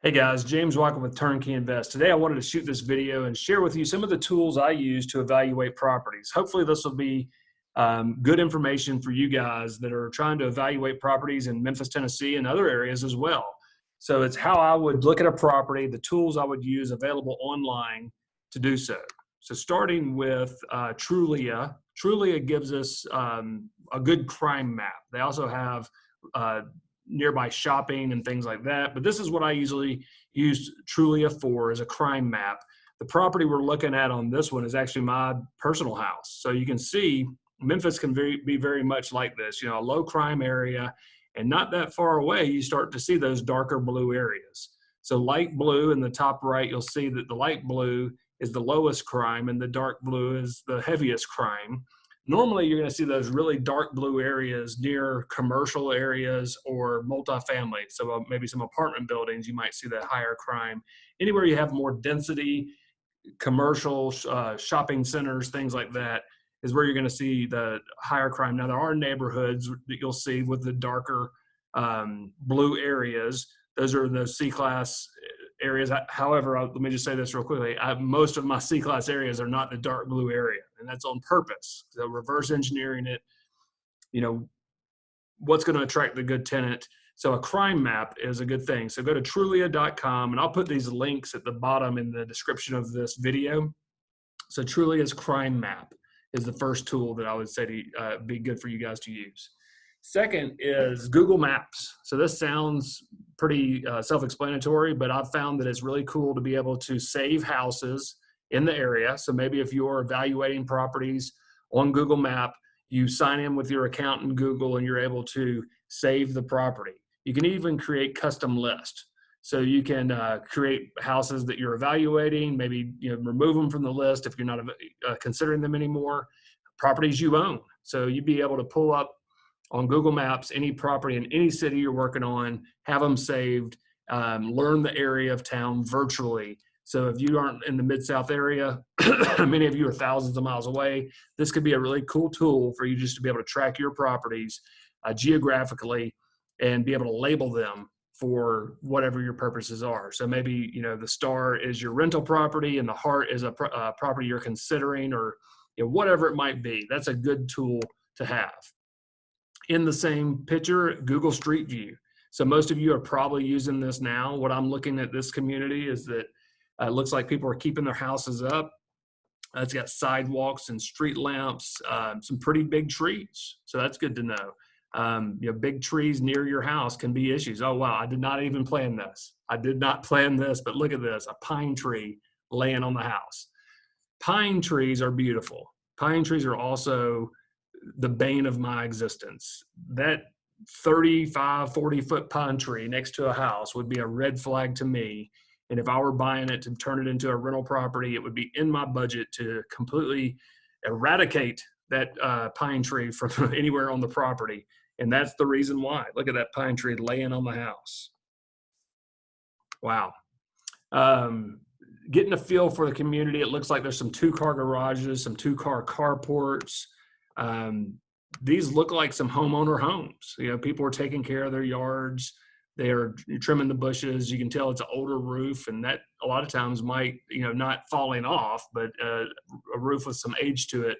Hey guys, James Walker with TurnkeyInvest. Today I wanted to shoot this video and share with you some of the tools I use to evaluate properties. Hopefully this will be good information for you guys that are trying to evaluate properties in Memphis, Tennessee and other areas as well. So it's how I would look at a property, the tools I would use available online to do so. So starting with Trulia. Trulia gives us a good crime map. They also have nearby shopping and things like that. But this is what I usually use Trulia for, as a crime map. The property we're looking at on this one is actually my personal house. So you can see Memphis can be very much like this, a low crime area, and not that far away, you start to see those darker blue areas. So light blue in the top right, you'll see that the light blue is the lowest crime and the dark blue is the heaviest crime. Normally, you're going to see those really dark blue areas near commercial areas or multifamily. So maybe some apartment buildings, you might see that higher crime. Anywhere you have more density, commercial, shopping centers, things like that, is where you're going to see the higher crime. Now, there are neighborhoods that you'll see with the darker blue areas. Those are those C-class areas. However, let me just say this real quickly. Most of my C-class areas are not the dark blue area, and that's on purpose. So reverse engineering it, what's going to attract the good tenant. So a crime map is a good thing. So go to trulia.com, and I'll put these links at the bottom in the description of this video. So Trulia's crime map is the first tool that I would say to be good for you guys to use. Second is Google Maps. So this sounds pretty self-explanatory, but I've found that it's really cool to be able to save houses in the area. So maybe if you're evaluating properties on Google Map, you sign in with your account in Google and you're able to save the property. You can even create custom lists. So you can create houses that you're evaluating, maybe remove them from the list if you're not considering them anymore, properties you own. So you'd be able to pull up on Google Maps any property in any city you're working on, have them saved, learn the area of town virtually. So if you aren't in the Mid-South area, many of you are thousands of miles away, this could be a really cool tool for you just to be able to track your properties geographically and be able to label them for whatever your purposes are. So maybe, the star is your rental property and the heart is a property you're considering, or whatever it might be. That's a good tool to have. In the same picture, Google Street View. So most of you are probably using this now. What I'm looking at this community is that it looks like people are keeping their houses up. It's got sidewalks and street lamps, some pretty big trees. So that's good to know. Big trees near your house can be issues. Oh, wow, I did not even plan this. I did not plan this, but look at this, a pine tree laying on the house. Pine trees are beautiful. Pine trees are also the bane of my existence. That 35, 40-foot pine tree next to a house would be a red flag to me. And if I were buying it to turn it into a rental property, it would be in my budget to completely eradicate that pine tree from anywhere on the property. And that's the reason why. Look at that pine tree laying on the house. Wow. Getting a feel for the community, it looks like there's some 2-car garages, some 2-car carports. These look like some homeowner homes. People are taking care of their yards. They are trimming the bushes. You can tell it's an older roof, and that a lot of times might, not falling off, but a roof with some age to it.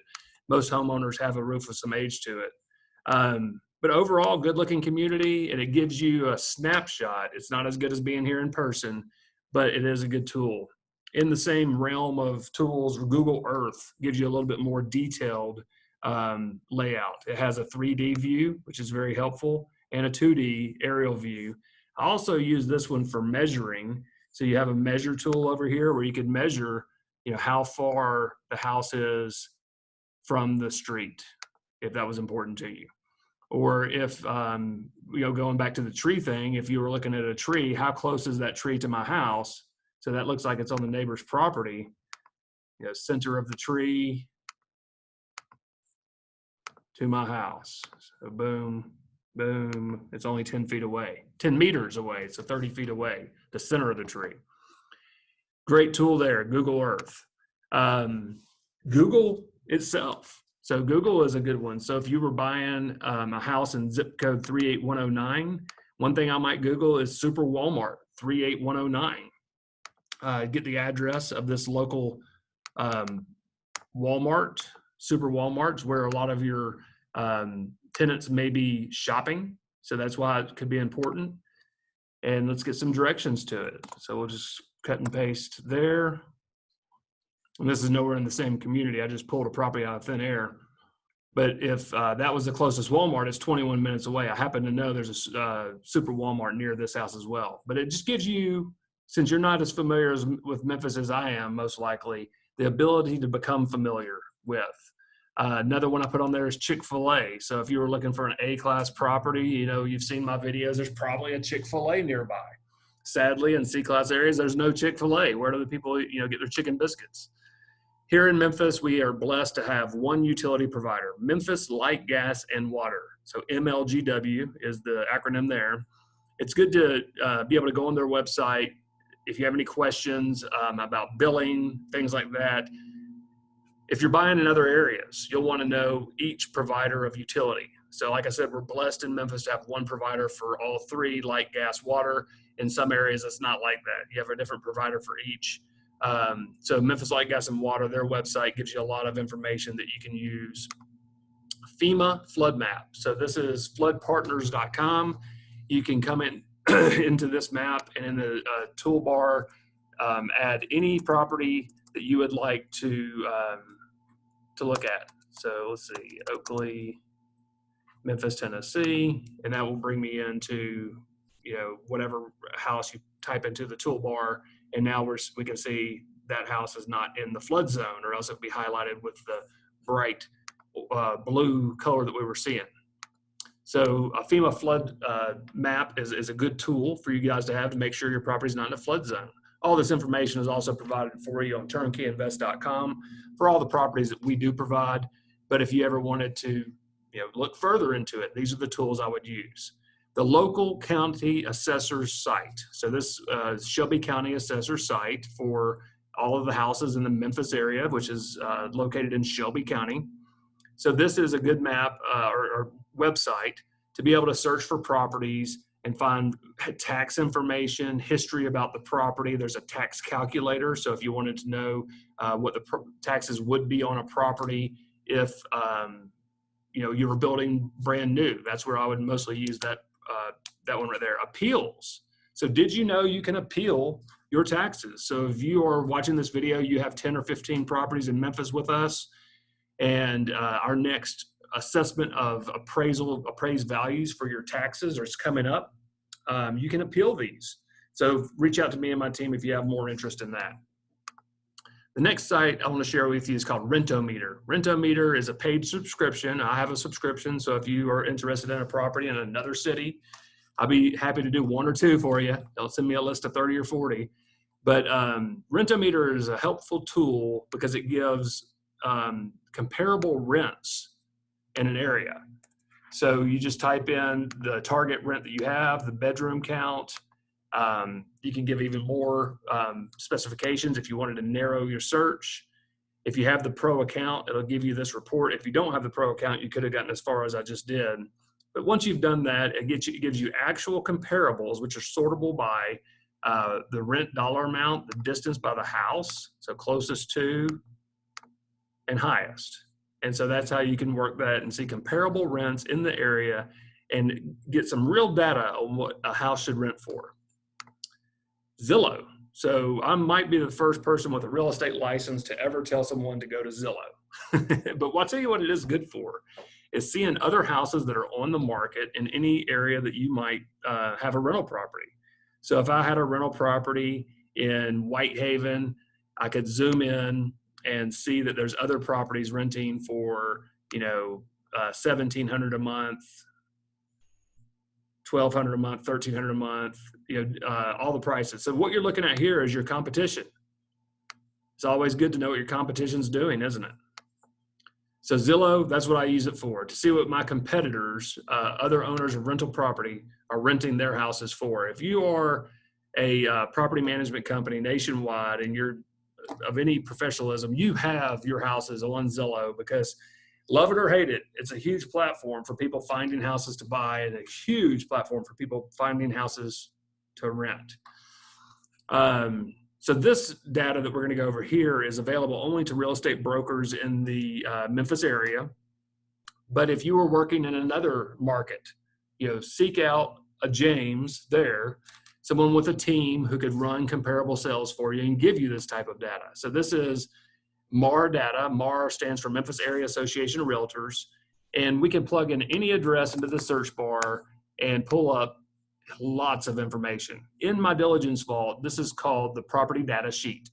Most homeowners have a roof with some age to it. But overall, good-looking community, and it gives you a snapshot. It's not as good as being here in person, but it is a good tool. In the same realm of tools, Google Earth gives you a little bit more detailed layout. It has a 3D view, which is very helpful, and a 2D aerial view. I also use this one for measuring. So you have a measure tool over here where you can measure, how far the house is from the street, if that was important to you. Or if, going back to the tree thing, if you were looking at a tree, how close is that tree to my house? So that looks like it's on the neighbor's property. Center of the tree to my house. So boom, boom, it's only 10 feet away, 10 meters away, so 30 feet away, the center of the tree. Great tool there, Google Earth. Google itself. So Google is a good one. So if you were buying a house in zip code 38109, One thing I might Google is Super Walmart 38109. Get the address of this local Walmart, Super Walmart's, where a lot of your tenants may be shopping. So that's why it could be important. And let's get some directions to it. So we'll just cut and paste there. And this is nowhere in the same community. I just pulled a property out of thin air. But if that was the closest Walmart, it's 21 minutes away. I happen to know there's a Super Walmart near this house as well. But it just gives you, since you're not as familiar with Memphis as I am, most likely, the ability to become familiar with. Another one I put on there is Chick-fil-A. So if you were looking for an A-class property, you know, you've seen my videos, there's probably a Chick-fil-A nearby. Sadly, in C-class areas, there's no Chick-fil-A. Where do the people, you know, get their chicken biscuits? Here in Memphis, we are blessed to have one utility provider, Memphis Light, Gas, and Water. So MLGW is the acronym there. It's good to be able to go on their website. If you have any questions about billing, things like that. If you're buying in other areas, you'll want to know each provider of utility. So like I said, we're blessed in Memphis to have one provider for all three, light, gas, water. In some areas, it's not like that. You have a different provider for each. So Memphis Light, Gas, and Water, their website gives you a lot of information that you can use. FEMA flood map. So this is floodpartners.com. You can come in into this map, and in the toolbar, add any property that you would like to look at. So let's see, Oakley, Memphis, Tennessee, and that will bring me into, you know, whatever house you type into the toolbar. And now we can see that house is not in the flood zone, or else it would be highlighted with the bright blue color that we were seeing. So a FEMA flood map is a good tool for you guys to have to make sure your property is not in a flood zone. All this information is also provided for you on TurnkeyInvest.com for all the properties that we do provide. But if you ever wanted to, you know, look further into it, these are the tools I would use. The local county assessor's site. So this Shelby County assessor site for all of the houses in the Memphis area, which is located in Shelby County. So this is a good map or website to be able to search for properties and find tax information, history about the property. There's a tax calculator. So if you wanted to know what the taxes would be on a property if you know, you were building brand new, that's where I would mostly use that one right there. Appeals. So did you know you can appeal your taxes? So if you are watching this video, you have 10 or 15 properties in Memphis with us, and our next assessment of appraised values for your taxes is coming up, you can appeal these. So reach out to me and my team if you have more interest in that. The next site I want to share with you is called RentOMeter. RentOMeter is a paid subscription. I have a subscription, so if you are interested in a property in another city, I'll be happy to do one or two for you. Don't send me a list of 30 or 40. But RentOMeter is a helpful tool because it gives comparable rents in an area. So you just type in the target rent that you have, the bedroom count. You can give even more specifications if you wanted to narrow your search. If you have the pro account, it'll give you this report. If you don't have the pro account, you could have gotten as far as I just did. But once you've done that, it gives you actual comparables, which are sortable by the rent dollar amount, the distance by the house, so closest to and highest. And so that's how you can work that and see comparable rents in the area and get some real data on what a house should rent for. Zillow. So I might be the first person with a real estate license to ever tell someone to go to Zillow. But I'll tell you what it is good for is seeing other houses that are on the market in any area that you might have a rental property. So if I had a rental property in Whitehaven, I could zoom in and see that there's other properties renting for, you know, $1,700 a month, $1,200 a month, $1,300 a month, you know, all the prices. So what you're looking at here is your competition. It's always good to know what your competition's doing, isn't it? So Zillow, that's what I use it for, to see what my competitors, other owners of rental property, are renting their houses for. If you are a property management company nationwide and you're of any professionalism, you have your houses on Zillow, because Love it or hate it, it's a huge platform for people finding houses to buy and a huge platform for people finding houses to rent. So this data that we're going to go over here is available only to real estate brokers in the Memphis area. But if you were working in another market, seek out a James there, someone with a team who could run comparable sales for you and give you this type of data. So this is MAR data. MAR stands for Memphis Area Association of Realtors. And we can plug in any address into the search bar and pull up lots of information. In my diligence vault, this is called the property data sheet.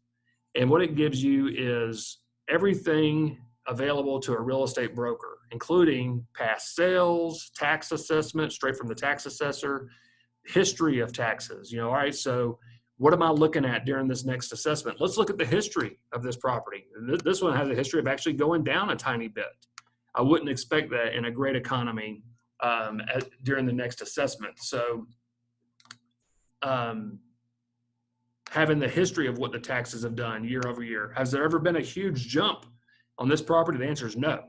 And what it gives you is everything available to a real estate broker, including past sales, tax assessment, straight from the tax assessor, history of taxes. All right, so what am I looking at during this next assessment? Let's look at the history of this property. This one has a history of actually going down a tiny bit. I wouldn't expect that in a great economy during the next assessment. So having the history of what the taxes have done year over year. Has there ever been a huge jump on this property? The answer is no.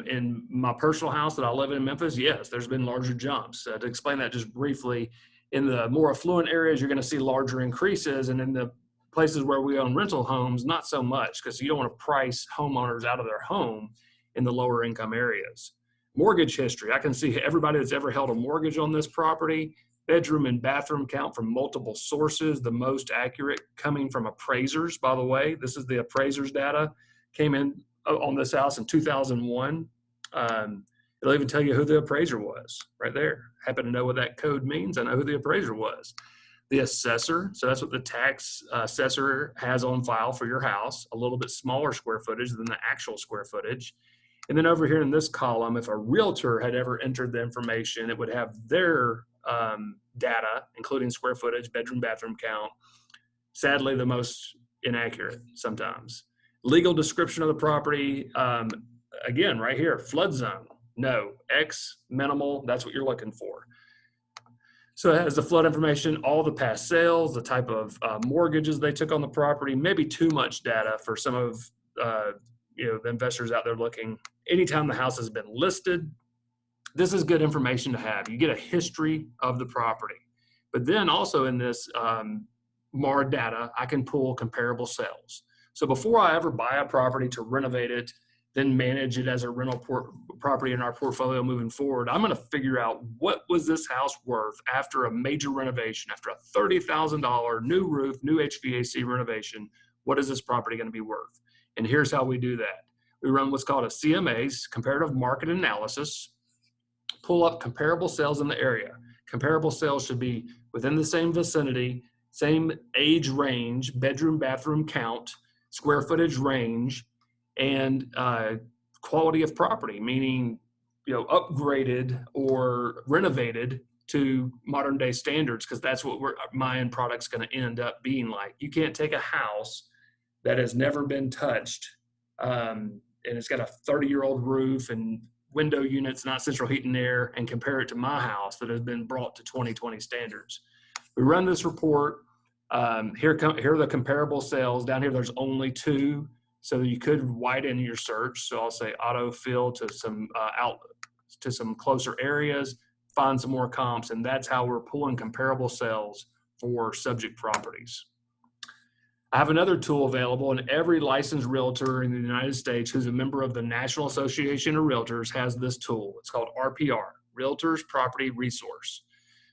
In my personal house that I live in Memphis, yes, there's been larger jumps. To explain that just briefly, in the more affluent areas, you're going to see larger increases. And in the places where we own rental homes, not so much, because you don't want to price homeowners out of their home in the lower income areas. Mortgage history. I can see everybody that's ever held a mortgage on this property. Bedroom and bathroom count from multiple sources, the most accurate coming from appraisers, by the way. This is the appraisers data, came in on this house in 2001. It'll even tell you who the appraiser was right there. Happen to know what that code means. I know who the appraiser was. The assessor, so that's what the tax assessor has on file for your house, a little bit smaller square footage than the actual square footage. And then over here in this column, if a realtor had ever entered the information, it would have their data, including square footage, bedroom, bathroom count. Sadly, the most inaccurate sometimes. Legal description of the property, again, right here, flood zone, no. X, minimal, that's what you're looking for. So it has the flood information, all the past sales, the type of mortgages they took on the property, maybe too much data for some of the investors out there looking. Anytime the house has been listed, this is good information to have. You get a history of the property. But then also in this MAR data, I can pull comparable sales. So before I ever buy a property to renovate it, then manage it as a rental property in our portfolio moving forward, I'm going to figure out what was this house worth after a major renovation, after a $30,000 new roof, new HVAC renovation. What is this property going to be worth? And here's how we do that. We run what's called a CMA's, comparative market analysis, pull up comparable sales in the area. Comparable sales should be within the same vicinity, same age range, bedroom, bathroom count, square footage range, and quality of property, meaning upgraded or renovated to modern day standards, because that's what my end product's going to end up being like. You can't take a house that has never been touched and it's got a 30-year-old roof and window units, not central heat and air, and compare it to my house that has been brought to 2020 standards. We run this report. Here are the comparable sales. Down here, there's only two, so you could widen your search. So I'll say autofill to some to some closer areas, find some more comps, and that's how we're pulling comparable sales for subject properties. I have another tool available, and every licensed realtor in the United States who's a member of the National Association of Realtors has this tool. It's called RPR, Realtors Property Resource.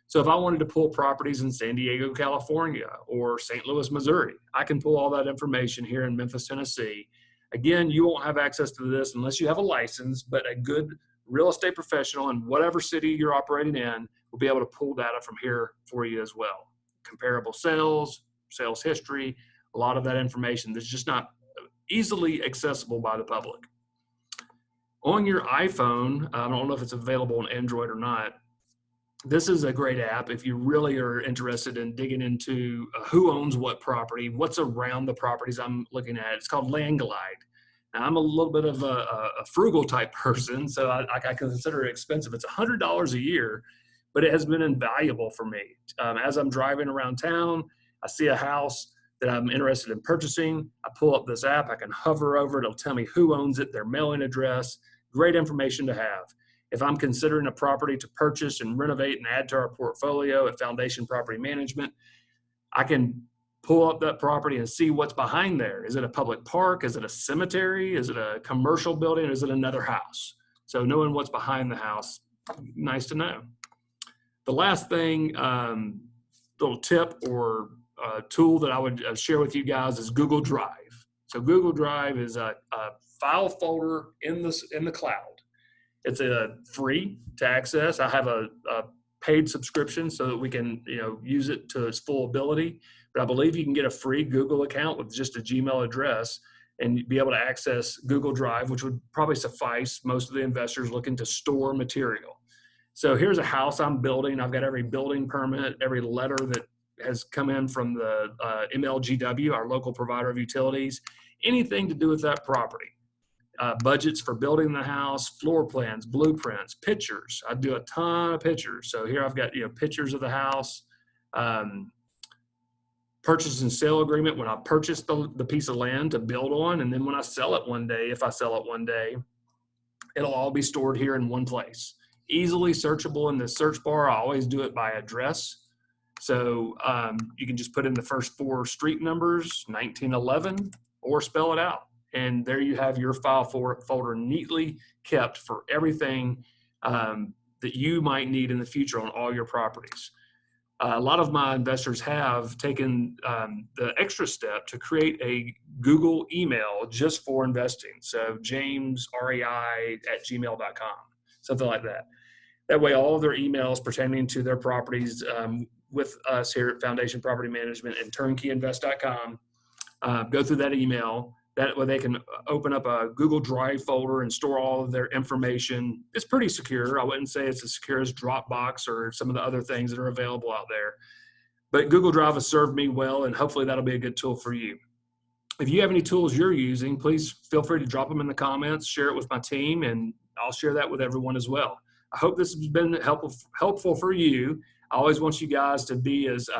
So if I wanted to pull properties in San Diego, California, or St. Louis, Missouri, I can pull all that information here in Memphis, Tennessee. Again, you won't have access to this unless you have a license, but a good real estate professional in whatever city you're operating in will be able to pull data from here for you as well. Comparable sales, sales history, a lot of that information that's just not easily accessible by the public. On your iPhone, I don't know if it's available on Android or not, this is a great app if you really are interested in digging into who owns what property, what's around the properties I'm looking at. It's called Land Glide. Now, I'm a little bit of a frugal type person, so I consider it expensive. It's $100 a year, but it has been invaluable for me. As I'm driving around town, I see a house that I'm interested in purchasing. I pull up this app, I can hover over it, it'll tell me who owns it, their mailing address. Great information to have. If I'm considering a property to purchase and renovate and add to our portfolio at Foundation Property Management, I can pull up that property and see what's behind there. Is it a public park? Is it a cemetery? Is it a commercial building? Or is it another house? So knowing what's behind the house, nice to know. The last thing, little tip or tool that I would share with you guys is Google Drive. So Google Drive is a file folder in the cloud. It's free to access. I have a paid subscription so that we can use it to its full ability. But I believe you can get a free Google account with just a Gmail address and be able to access Google Drive, which would probably suffice most of the investors looking to store material. So here's a house I'm building. I've got every building permit, every letter that has come in from the MLGW, our local provider of utilities, anything to do with that property. Budgets for building the house, floor plans, blueprints, pictures. I do a ton of pictures. So here I've got pictures of the house, purchase and sale agreement when I purchase the piece of land to build on, and then when I sell it one day, if I sell it one day, it'll all be stored here in one place. Easily searchable in the search bar. I always do it by address. So you can just put in the first 4 street numbers, 1911, or spell it out. And there you have your file folder neatly kept for everything that you might need in the future on all your properties. A lot of my investors have taken the extra step to create a Google email just for investing. So jamesrei@gmail.com, something like that. That way, all of their emails pertaining to their properties with us here at Foundation Property Management and TurnkeyInvest.com go through that email. That way they can open up a Google Drive folder and store all of their information. It's pretty secure. I wouldn't say it's as secure as Dropbox or some of the other things that are available out there. But Google Drive has served me well, and hopefully that'll be a good tool for you. If you have any tools you're using, please feel free to drop them in the comments, share it with my team, and I'll share that with everyone as well. I hope this has been helpful for you. I always want you guys to be as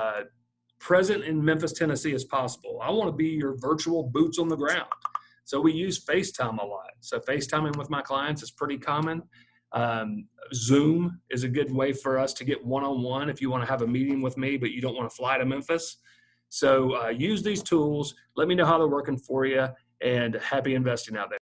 present in Memphis, Tennessee as possible. I want to be your virtual boots on the ground. So we use FaceTime a lot. So FaceTiming with my clients is pretty common. Zoom is a good way for us to get one-on-one if you want to have a meeting with me, but you don't want to fly to Memphis. So use these tools. Let me know how they're working for you, and happy investing out there.